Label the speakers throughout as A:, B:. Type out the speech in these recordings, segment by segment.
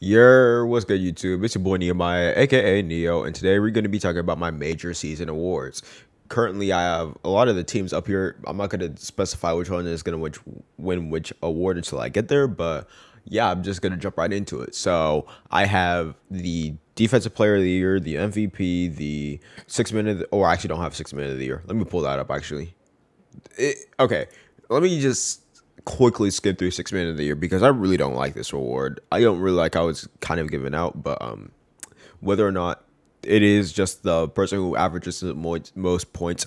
A: What's good, YouTube? It's your boy Nehemiah, aka Neo, and today we're going to be talking about my major season awards. Currently, I have a lot of the teams up here. I'm not going to specify which one is going to win which award until I get there, but yeah, I'm just going to jump right into it. So I have the Defensive Player of the Year, the MVP, the 6 minute, or I actually don't have 6 minute of the year. Let me pull that up actually. Okay, let me just quickly skip through 6 minute of the year because I really don't like this award. I don't really like how it's kind of given out, but whether or not it is just the person who averages the most points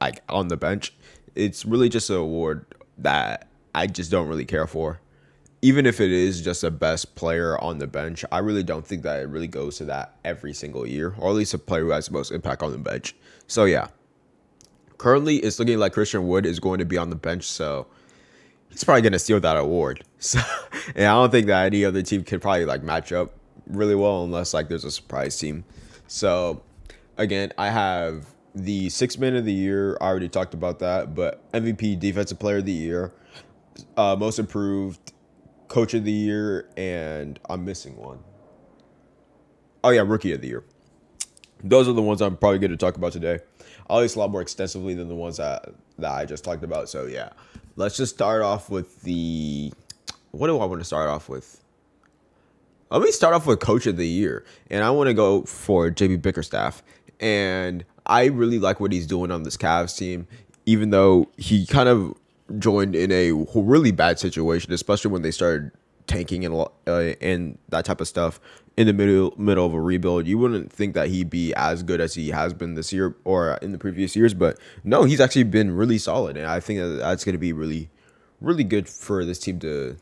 A: like on the bench, it's really just an award that I just don't really care for. Even if it is just the best player on the bench, I really don't think that it really goes to that every single year, or at least a player who has the most impact on the bench. So yeah, currently it's looking like Christian Wood is going to be on the bench, so he's probably gonna steal that award. So, and I don't think that any other team can probably like match up really well unless like there's a surprise team. So, again, I have the 6 minute of the year. I already talked about that, but MVP, Defensive Player of the Year, Most Improved, Coach of the Year, and I'm missing one. Oh yeah, Rookie of the Year. Those are the ones I'm probably going to talk about today. At least a lot more extensively than the ones that I just talked about. So yeah, let's just start off with the. What do I want to start off with? Let me start off with Coach of the Year, and I want to go for JB Bickerstaff. And I really like what he's doing on this Cavs team, even though he kind of joined in a really bad situation, especially when they started tanking and that type of stuff in the middle of a rebuild. You wouldn't think that he'd be as good as he has been this year or in the previous years, but no, he's actually been really solid, and I think that's going to be really good for this team to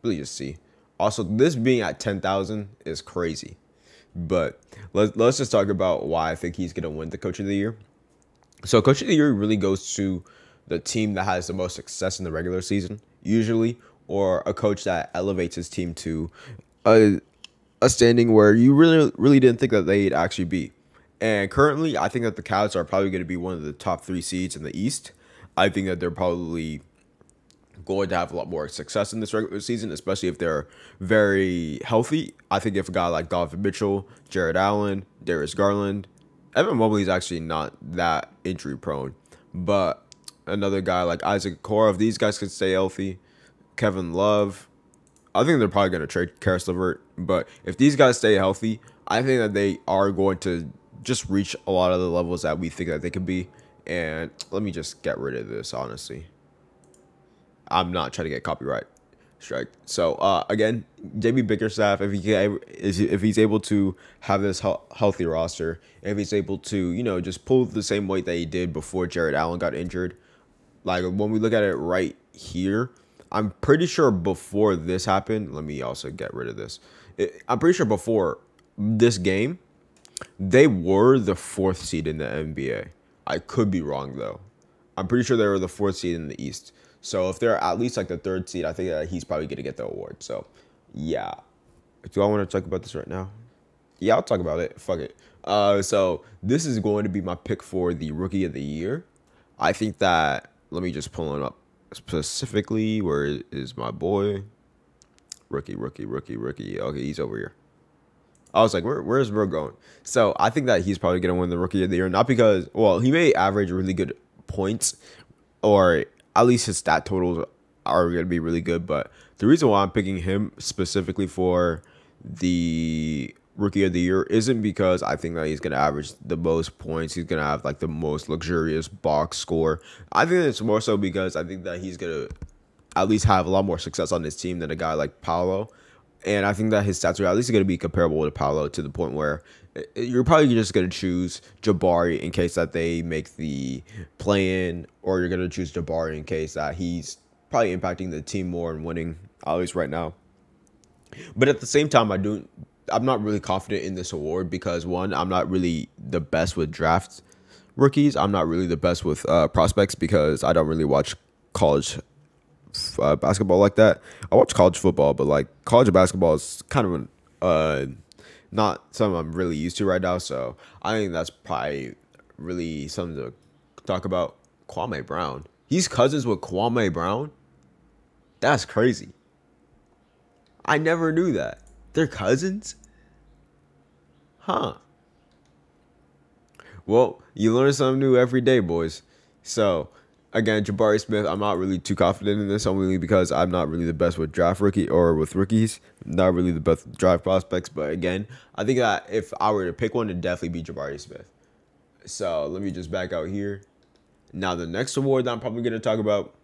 A: really just see. Also, this being at 10,000 is crazy, but let's just talk about why I think he's going to win the Coach of the Year. So Coach of the Year really goes to the team that has the most success in the regular season, usually, or a coach that elevates his team to a standing where you really didn't think that they'd actually be. And currently, I think that the Cavs are probably going to be one of the top 3 seeds in the East. I think that they're probably going to have a lot more success in this regular season, especially if they're very healthy. I think if a guy like Donovan Mitchell, Jared Allen, Darius Garland, Evan Mobley is actually not that injury prone, but another guy like Isaac Okoro, if these guys could stay healthy, Kevin Love, I think they're probably going to trade Karis LeVert, but if these guys stay healthy, I think that they are going to just reach a lot of the levels that we think that they could be. And let me just get rid of this, honestly. I'm not trying to get copyright strike. So again, JB Bickerstaff, if he's able to have this healthy roster, if he's able to just pull the same weight that he did before Jared Allen got injured, like when we look at it right here, I'm pretty sure before this happened. Let me also get rid of this. I'm pretty sure before this game, they were the 4th seed in the NBA. I could be wrong though. I'm pretty sure they were the 4th seed in the East. So if they're at least like the 3rd seed, I think that he's probably going to get the award. So, yeah. Do I want to talk about this right now? Yeah, I'll talk about it. Fuck it. So this is going to be my pick for the Rookie of the Year. I think that, let me just pull it up specifically. Where is my boy? Rookie. Okay, he's over here. I was like, where's bro going? So I think that he's probably going to win the Rookie of the Year. Not because, well, he may average really good points, or at least his stat totals are going to be really good. But the reason why I'm picking him specifically for the Rookie of the Year isn't because I think that he's going to average the most points. He's going to have like the most luxurious box score. I think it's more so because I think that he's going to at least have a lot more success on his team than a guy like Paolo. And I think that his stats are at least going to be comparable to Paolo, to the point where you're probably just going to choose Jabari in case that they make the play-in, or you're going to choose Jabari in case that he's probably impacting the team more and winning, at least right now. But at the same time, I'm not really confident in this award because, one, I'm not really the best with draft rookies. I'm not really the best with prospects because I don't really watch college basketball like that. I watch college football, but like college basketball is kind of not something I'm really used to right now. So I think that's probably really something to talk about. Kwame Brown, he's cousins with Kwame Brown. That's crazy. I never knew that. They're cousins? Huh. Well, you learn something new every day, boys. So, again, Jabari Smith, I'm not really too confident in this, only because I'm not really the best with draft rookie or with rookies. Not really the best with draft prospects. But again, I think that if I were to pick one, it'd definitely be Jabari Smith. So, let me just back out here. Now, the next award that I'm probably going to talk about,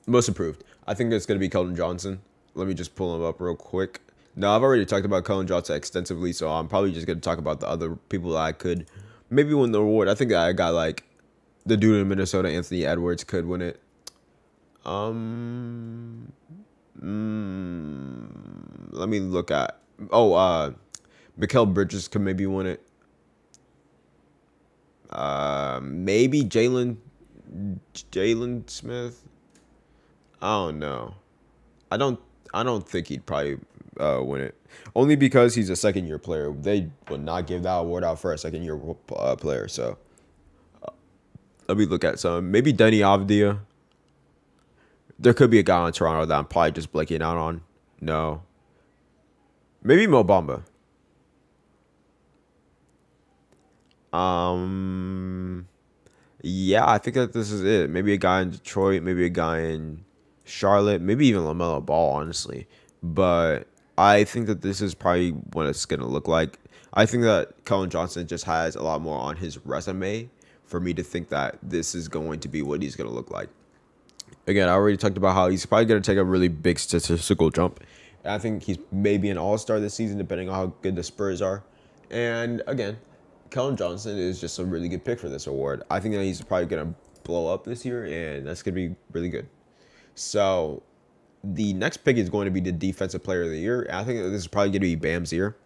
A: most improved. I think it's going to be Keldon Johnson. Let me just pull him up real quick. Now, I've already talked about Keldon Johnson extensively, so I'm probably just going to talk about the other people that I could maybe win the award. I think I got like the dude in Minnesota, Anthony Edwards, could win it. Let me look at. Mikal Bridges could maybe win it. Maybe Jalen Smith. I don't know. I don't think he'd probably win it. Only because he's a second-year player. They would not give that award out for a second-year player. So let me look at some. Maybe Denny Avdia. There could be a guy on Toronto that I'm probably just blanking out on. No. Maybe Mo Bamba. Yeah, I think that this is it. Maybe a guy in Detroit. Maybe a guy in Charlotte. Maybe even LaMelo Ball, honestly. But I think that this is probably what it's going to look like. I think that Keldon Johnson just has a lot more on his resume for me to think that this is going to be what he's going to look like. Again, I already talked about how he's probably going to take a really big statistical jump. I think he's maybe an all-star this season, depending on how good the Spurs are. And again, Keldon Johnson is just a really good pick for this award. I think that he's probably going to blow up this year, and that's going to be really good. So the next pick is going to be the Defensive Player of the Year. I think that this is probably going to be Bam's year.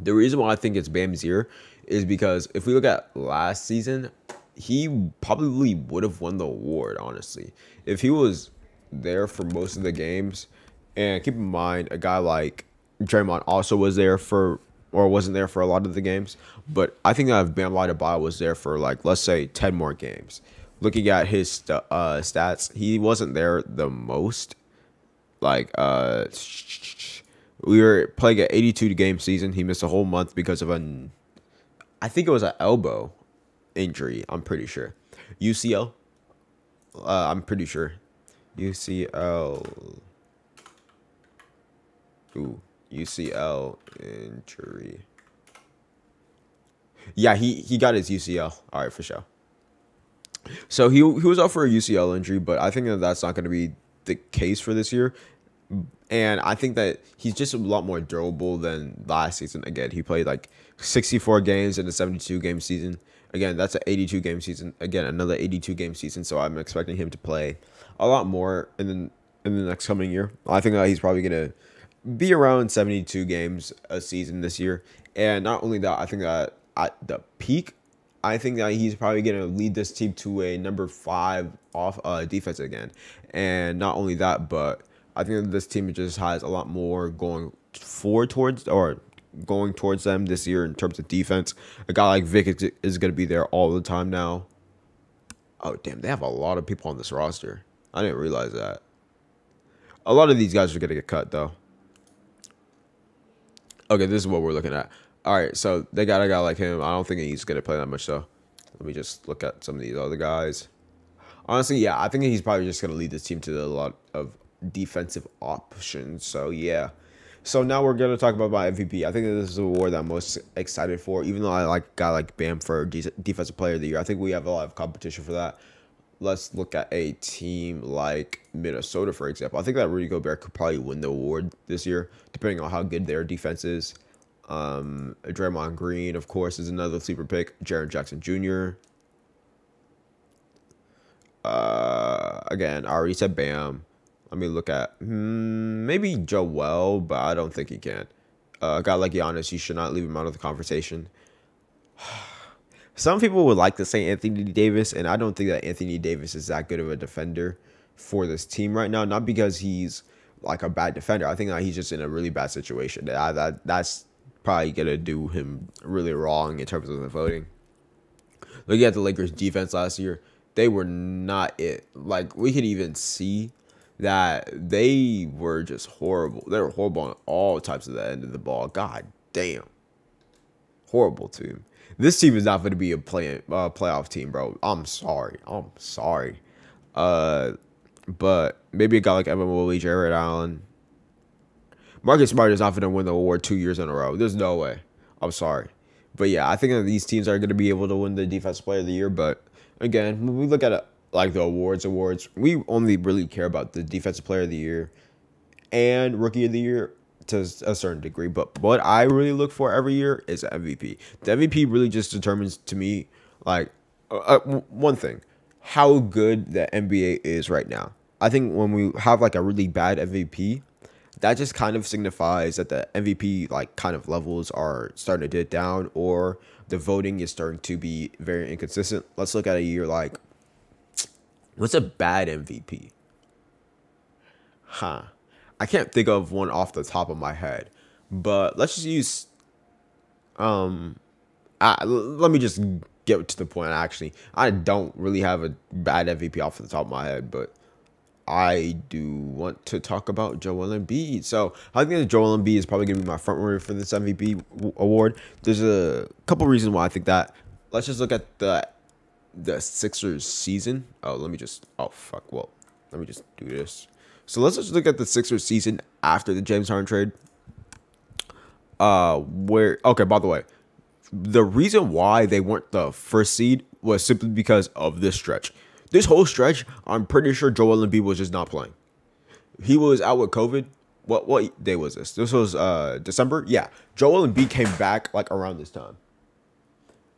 A: The reason why I think it's Bam's year is because if we look at last season, he probably would have won the award, honestly. If he was there for most of the games, and keep in mind, a guy like Draymond also was there for, or wasn't there for a lot of the games. But I think that if Bam Adebayo was there for, like, let's say 10 more games, looking at his stats, he wasn't there the most. Like, we were playing an 82-game season. He missed a whole month because of I think it was an elbow injury. I'm pretty sure. UCL. I'm pretty sure. UCL. Ooh, UCL injury. Yeah, he got his UCL. All right, for sure. So he was out for a UCL injury, but I think that that's not going to be the case for this year. And I think that he's just a lot more durable than last season. Again, he played like 64 games in a 72-game season. Again, that's an 82-game season. Again, another 82-game season. So I'm expecting him to play a lot more in the next coming year. I think that he's probably going to be around 72 games a season this year. And not only that, I think that at the peak, I think that he's probably going to lead this team to a number 5 off defense again. And not only that, but I think that this team just has a lot more going towards them this year in terms of defense. A guy like Vic is going to be there all the time now. Oh, damn. They have a lot of people on this roster. I didn't realize that. A lot of these guys are going to get cut, though. Okay, this is what we're looking at. All right, so they got a guy like him. I don't think he's going to play that much, though. Let me just look at some of these other guys. Honestly, yeah, I think he's probably just going to lead this team to a lot of defensive options. So, yeah. So, now we're going to talk about my MVP. I think this is the award that I'm most excited for, even though I like a guy like Bam for Defensive Player of the Year. I think we have a lot of competition for that. Let's look at a team like Minnesota, for example. I think that Rudy Gobert could probably win the award this year, depending on how good their defense is. Draymond Green, of course, is another sleeper pick. Jaren Jackson Jr. Again, I already said Bam. Let me look at maybe Joel, but I don't think he can. A guy like Giannis, you should not leave him out of the conversation. Some people would like to say Anthony Davis, and I don't think that Anthony Davis is that good of a defender for this team right now. Not because he's like a bad defender. I think that he's just in a really bad situation. That's probably going to do him really wrong in terms of the voting. Looking at the Lakers' defense last year, they were not it. Like, we could even see that they were just horrible. They were horrible on all types of the end of the ball. God damn, horrible team. This team is not going to be a playoff team, bro. I'm sorry. I'm sorry. Uh, but maybe a guy like Evan Mobley, Jared Allen, Marcus Smart is not going to win the award 2 years in a row. There's no way. I'm sorry. But yeah, I think that these teams are going to be able to win the Defensive Player of the Year. But again, when we look at it, like the awards, we only really care about the Defensive Player of the Year and Rookie of the Year to a certain degree. But what I really look for every year is MVP. The MVP really just determines to me, like, one thing, how good the NBA is right now. I think when we have like a really bad MVP, that just kind of signifies that the MVP like kind of levels are starting to dip down, or the voting is starting to be very inconsistent. Let's look at a year like, what's a bad MVP? I can't think of one off the top of my head, but let's just use let me just get to the point. Actually, I don't really have a bad MVP off the top of my head, but I do want to talk about Joel Embiid. So I think that Joel Embiid is probably going to be my front runner for this MVP award. There's a couple reasons why I think that. Let's just look at the Sixers season. Let me just do this. So let's just look at the Sixers season after the James Harden trade. By the way, the reason why they weren't the first seed was simply because of this stretch. This whole stretch, I'm pretty sure Joel Embiid was just not playing. He was out with COVID. What day was this? This was December. Yeah, Joel Embiid came back like around this time,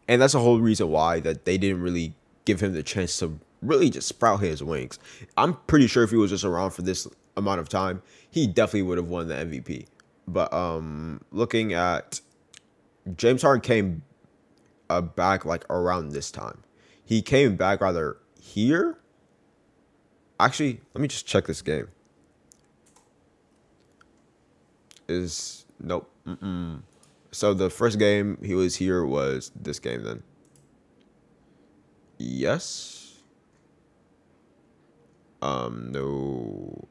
A: and that's the whole reason why that they didn't really give him the chance to really just sprout his wings. I'm pretty sure if he was just around for this amount of time, he definitely would have won the MVP. But looking at James Harden came back like around this time. He came back rather here. Actually, let me just check this game. Nope. So the first game he was here was this game then. Yes. No.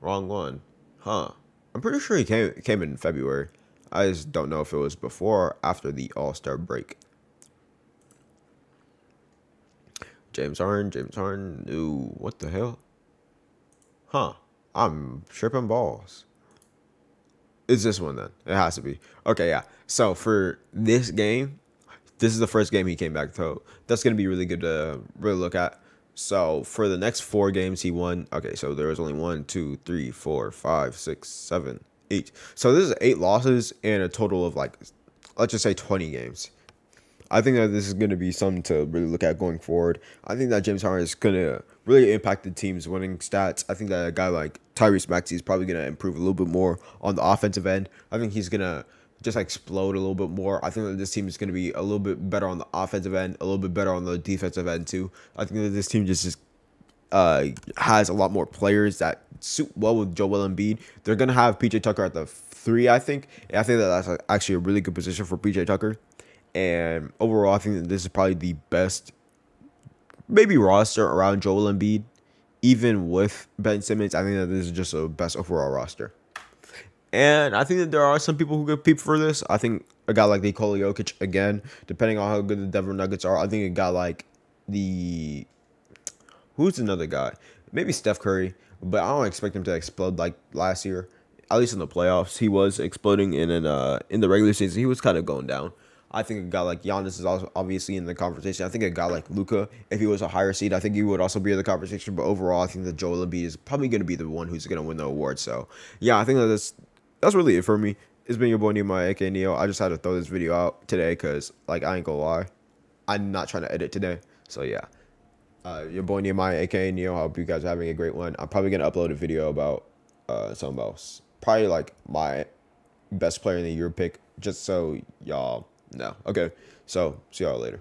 A: Wrong one. Huh. I'm pretty sure he came in February. I just don't know if it was before or after the All-Star break. James Harden. Ooh, what the hell? Huh. I'm tripping balls. It's this one then. It has to be. Okay, yeah. So for this game, this is the first game he came back to. That's going to be really good to really look at. So for the next 4 games he won. Okay, so there was only 1, 2, 3, 4, 5, 6, 7, 8. So this is 8 losses and a total of like, let's just say 20 games. I think that this is going to be something to really look at going forward. I think that James Harden is going to really impact the team's winning stats. I think that a guy like Tyrese Maxey is probably going to improve a little bit more on the offensive end. I think he's going to just explode a little bit more. I think that this team is going to be a little bit better on the offensive end, a little bit better on the defensive end too. I think that this team just has a lot more players that suit well with Joel Embiid. They're going to have PJ Tucker at the 3, I think. And I think that that's actually a really good position for PJ Tucker. And overall, I think that this is probably the best maybe roster around Joel Embiid. Even with Ben Simmons, I think that this is just a best overall roster. And I think that there are some people who could peep for this. I think a guy like Nikola Jokic, again, depending on how good the Denver Nuggets are, I think a guy like who's another guy? Maybe Steph Curry, but I don't expect him to explode like last year. At least in the playoffs, he was exploding, and in the regular season, he was kind of going down. I think a guy like Giannis is also obviously in the conversation. I think a guy like Luka, if he was a higher seed, I think he would also be in the conversation. But overall, I think that Joel Embiid is probably going to be the one who's going to win the award. So, yeah, I think that that's really it for me. It's been your boy Nehemiah, aka Neo. I just had to throw this video out today because, like, I ain't gonna lie, I'm not trying to edit today. So, yeah. Your boy Nehemiah, aka Neo. I hope you guys are having a great one. I'm probably going to upload a video about something else. Probably, like, my best player in the year pick, just so y'all know. Okay, so see y'all later.